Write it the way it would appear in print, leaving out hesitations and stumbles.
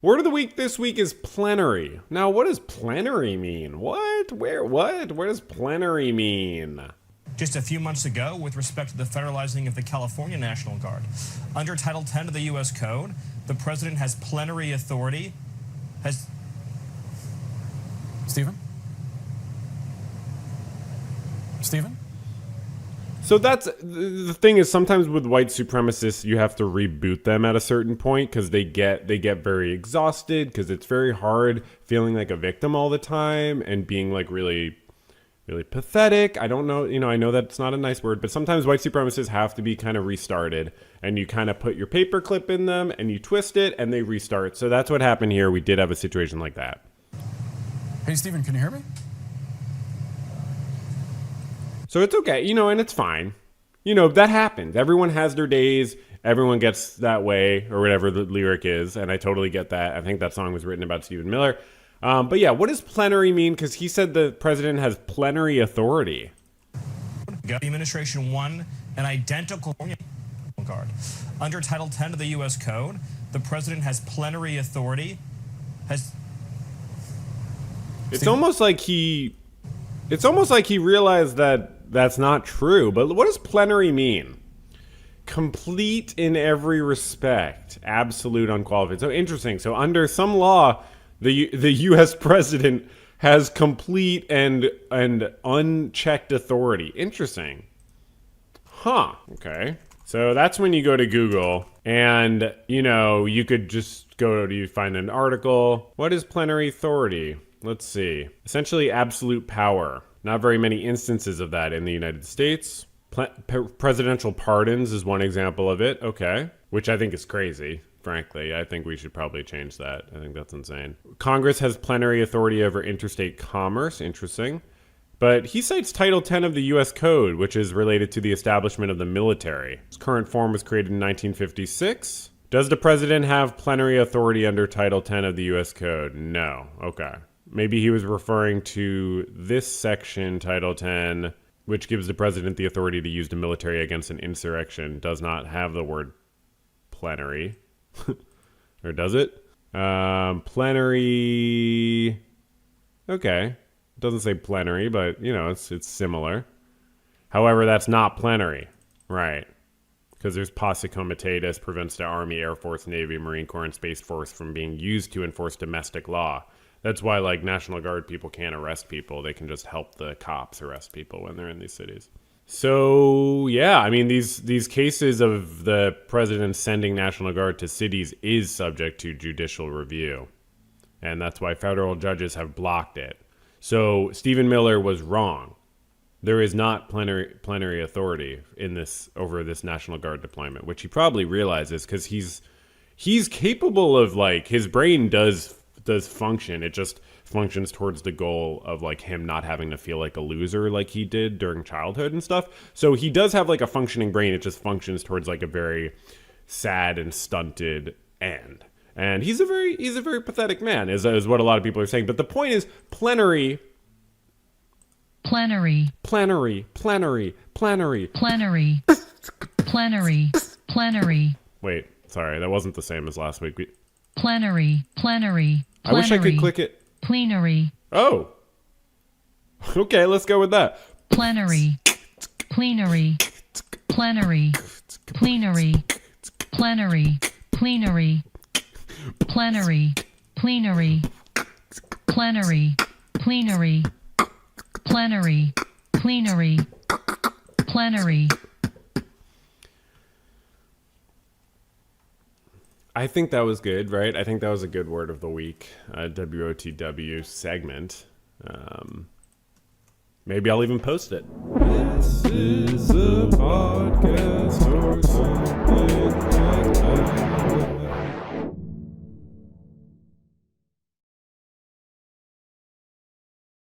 Word of the week this week is plenary. Now, what does plenary mean? What? Where? What? What does plenary mean? Just a few months ago, with respect to the federalizing of the California National Guard. Under Title 10 of the U.S. Code, the president has plenary authority. Stephen? Stephen? So that's the thing is sometimes with white supremacists you have to reboot them at a certain point because they get very exhausted because it's very hard feeling like a victim all the time and being like really pathetic. I don't know, I know that's not a nice word, but sometimes white supremacists have to be kind of restarted and you kind of put your paper clip in them and you twist it and they restart. So that's what happened here. We did have a situation like that. Hey, Stephen, can you hear me? So it's okay, and it's fine. That happens. Everyone has their days. Everyone gets that way, or whatever the lyric is, and I totally get that. I think that song was written about Stephen Miller. But yeah, what does plenary mean? Because he said the president has plenary authority. The administration won an identical guard. Under Title 10 of the U.S. Code, the president has plenary authority. It's almost like he realized that that's not true. But what does plenary mean? Complete in every respect, absolute, unqualified. So interesting. So under some law, the U.S. president has complete and unchecked authority. Interesting. Huh. Okay. So that's when you go to Google and, you could just find an article. What is plenary authority? Let's see. Essentially absolute power. Not very many instances of that in the United States. Presidential pardons is one example of it. Okay. Which I think is crazy, frankly. I think we should probably change that. I think that's insane. Congress has plenary authority over interstate commerce. Interesting. But he cites Title 10 of the U.S. Code, which is related to the establishment of the military. Its current form was created in 1956. Does the president have plenary authority under Title 10 of the U.S. Code? No. Okay. Maybe he was referring to this section, Title 10, which gives the president the authority to use the military against an insurrection. Does not have the word plenary. Or does it? Plenary. Okay. It doesn't say plenary, but, it's similar. However, that's not plenary. Right. Because there's posse comitatus prevents the Army, Air Force, Navy, Marine Corps, and Space Force from being used to enforce domestic law. That's why, National Guard people can't arrest people. They can just help the cops arrest people when they're in these cities. So, yeah, these cases of the president sending National Guard to cities is subject to judicial review. And that's why federal judges have blocked it. So, Stephen Miller was wrong. There is not plenary authority over this National Guard deployment, which he probably realizes because he's capable of, his brain does function. It just functions towards the goal of him not having to feel like a loser like he did during childhood and stuff. So he does have a functioning brain. It just functions towards a very sad and stunted end. And he's a very pathetic man, is what a lot of people are saying. But the point is plenary. Plenary. Plenary. Plenary. Plenary. Plenary. Plenary. Plenary. Wait, sorry, that wasn't the same as last week. Plenary. Plenary. I wish I could click it. Plenary. Oh. Okay, let's go with that. Plenary. Plenary. Plenary. Plenary. Plenary. Plenary. Plenary. Plenary. Plenary. Plenary. Plenary. Plenary. Plenary. I think that was good, right? I think that was a good word of the week, WOTW segment. Maybe I'll even post it. This is a podcast